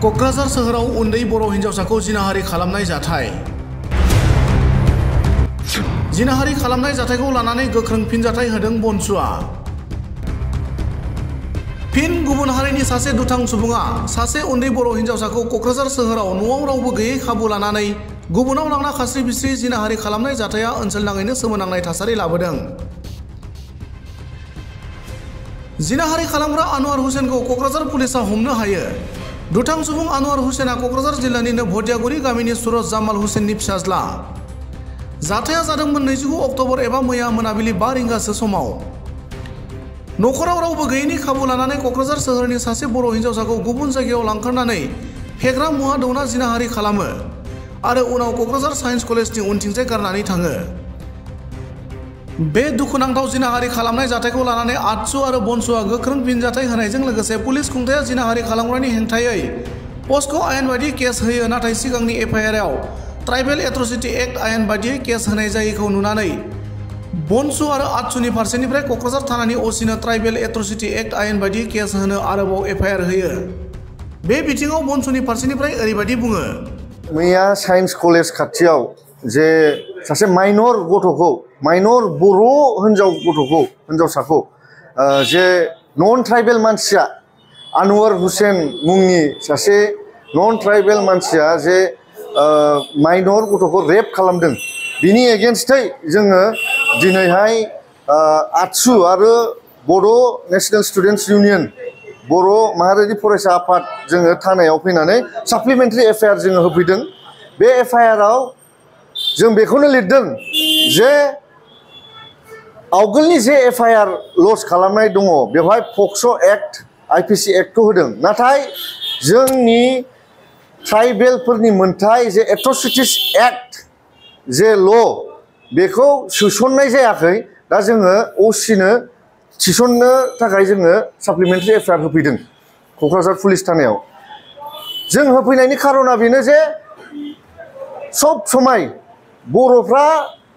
क'क्राझार सोहोराव उन्दै बर' हिन्जावसाखौ जिनाहारि खालामनाय जाथाय। जिनाहारि खालामनाय जाथायखौ लानानै गोख्रों फिनजाथाय होदों बनसुआ। फिन गुबुन हारिनि सासे दुथां सुबुङा सासे उन्दै बर' हिन्जावसाखौ क'क्राझार सोहोराव न'आव रावबो गैयै खाबु लानानै गुबुनाव लांना खास्रि बिस्रि जिनाहारि खालामनाय जाथाया ओनसोलनाङैनो सोमोनांनाय थासारि लाबोदों। जिनाहारि खालामग्रा आनवार हुसेनखौ क'क्राझार पुलिसा हमनो हायो। दुथां सुबुं आनवार हुसेना क'क्राझार जिल्लानिनो भटियागुरि गामिनि सुरज जामाल हुसेननि फिसाज्ला। जाथाया जादोंमोन 29 अक्ट'बर एबा मैया मोनाबिलि 5 रिंगासो समाव। न'खराव रावबो गैयैनि खाबु लानानै क'क्राझार सोहोरनि सासे बर' हिन्जावसाखौ गुबुन जायगायाव लांखारनानै फेग्रा मुवा दौना जिनाहारि खालामो आरो उनाव क'क्राझार साइन्स कलेजनि उनथिंजाय गारनानै थाङो। बे दुखुनांथाव जिनाहारि खालामनाय जाथायखौ लानानै आतसु आरो बनसुआ गोख्रों फिनजाथाय होनायजों लोगोसे पुलिस खुंथाया जिनाहारि खालामग्रानि हेंथायै पस्क' आयेन बायदि केस होयो, नाथाय सिगांनि एफआइआरआव ट्राइबेल एट्रसिटि एक्ट आयेन बायदियै केस होनाय जायैखौ नुनानै बनसु आरो आतसुनि फारसेनिफ्राय क'क्राझार थानानि असिनो ट्राइबेल एट्रसिटि एक्ट आयेन बायदियै केस होनो आरोबाव एफआइआर होयो। बे बिथिङाव बनसुनि फारसेनिफ्राय ओरैबायदि बुङो। मैया साइन्स कलेज खाथियाव जे सासे माइनर बर' हिन्जावसाखौ जे नन ट्राइबेल मानसिया आनवार हुसेन मुंनि सासे नन ट्राइबेल मानसिया जे माइनर गथ'खौ रेप खालामदों, बिनि एगेन्स्टै जोङो दिनैहाय आतसु आरो बर' नेशनेल स्टुडेन्टस इउनियन बर' माहारियारि फरायसा आफाद जोङो थानायाव फैनानै साप्लिमेन्टारि एफआइआर जोङो होफैदों। बे एफआइआरआव जों बेखौनो लिरदों जे आवगोलनि जे एफआइआर लज खालामनाय दङ बेवहाय पक्स' एक्ट आइपिसि एक्टखौ होदों, नाथाय जोंनि ट्राइबेलफोरनि मोनथाय जे एट्रसिटिस एक्ट जे ल' बेखौ सोसननाय जायाखै। दा जोङो असिनो थिसननो थाखाय जोङो साप्लिमेन्टारि एफआइआर होफैदों क'क्राझार पुलिस थानायाव। जों होफैनायनि खारना बेनो जे सब समाय बर'फ्रा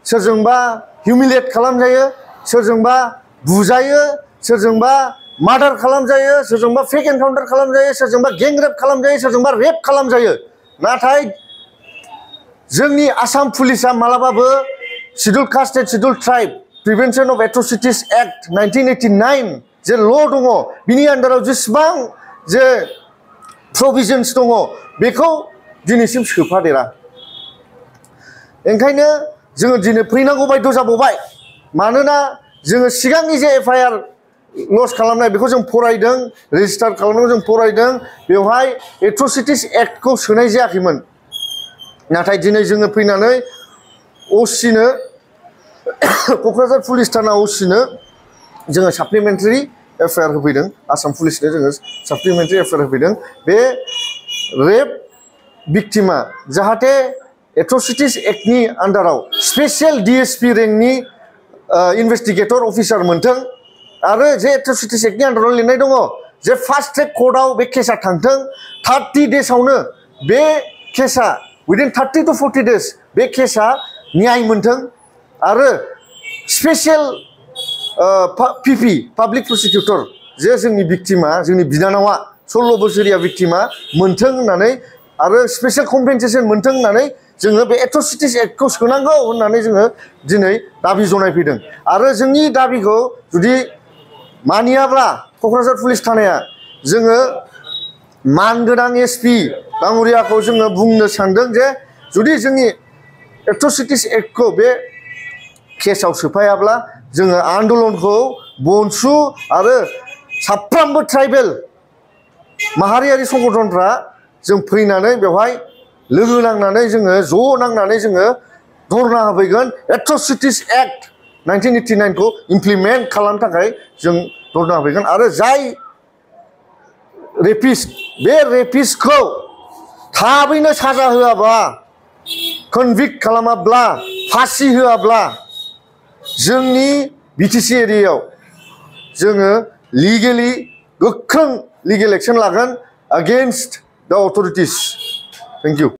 सोरजोंबा हिउमिलेट खालामजायो, सोरजोंबा बुजायो, सोरजोंबा मार्डार खालामजायो, सोरजोंबा फेक एनकाउन्टार खालामजायो, सोरजोंबा गेंरेप खालामजायो, सोरजोंबा रेप खालामजायो। नाथाय जोंनि आसाम पुलिसा मालाबाबो schedule caste and schedule tribe prevention of atrocities act 1989 जे ल' दङ, बिनि आन्डाराव जेसेबां जे प्रभिजन्स दङ बेखौ दिनैसिम सोफादेरा। ओंखायनो जोङो दिनै फैनांगौ बायद' जाबावबाय, मानोना जोङो सिगांनि जे एफआइआर लज खालामनाय बेखौ जों फरायदों, रेजिस्टार खालामनायखौ जों फरायदों, बेवहाय एट्रसिटिस एक्टखौ सोनाय जायाखैमोन। नाथाय दिनै जोङो फैनानै असिनो क'क्राझार पुलिस थाना असिनो जोङो साप्लिमेन्टारि एफआइआर होफैदों, आसाम पुलिसनो जोङो साप्लिमेन्टारि एफआइआर होफैदों। बे रेप भिक्टिमा जाहाथे एट्रसिटिस एक्टनि आन्डाराव स्पेसियेल डिएसपि रेंकनि इनभेस्टिगेटर अफिसार मोनथों आरो जे एट्रसिटिस एक्टनि आन्डाराव लिरनाय दङ जे फास्ट ट्रेक कर्टआव बे केसा थांथों, 30 डेजआवनो बे केसा उइदिन 30 to 40 days बे केसा न्याय मोनथों आरो स्पेसियेल पिपि पाब्लिक प्रसिकिउटर जे जोंनि भिक्टिमा, जोंनि बिनानावा 16 बोसोरिया भिक्टिमा मोनथों होननानै आरो स्पेसियेल कम्पेनसेसन मोनथों होननानै जोङो बे एट्रसिटिस एक्टखौ सोनांगौ होननानै जोङो दिनै दाबि जनायफैदों। आरो जोंनि दाबिखौ जुदि मानियाब्ला क'क्राझार पुलिस थानाया जोङो मानगोनां एसपि बांगुरियाखौ जोङो बुंनो सानदों जे जुदि जोंनि एट्रसिटिस एक्टखौ बे केसाव सोफायाब्ला जोङो आन्दलनखौ बनसु आरो साफ्रोमबो ट्राइबेल माहारियारि संगठनफ्रा जों फैनानै बेवहाय लोगो नांनानै जोङो ज' नांनानै जोङो धरना होफैगोन। एट्रसिटिस एक्ट 1989 खौ इमप्लिमेन्ट खालामनो थाखाय जों धरना होफैगोन आरो जाय रेपिस्ट बे रेपिस्टखौ थाबैनो साजा होआबा, कनभिक्ट खालामाब्ला, फासि होआब्ला जोंनि बिटिसि एरियायाव जोङो लिगेलि गोख्रों लिगेल एक्सन लागोन एगेन्स्ट द अथरिटिस। Thank you.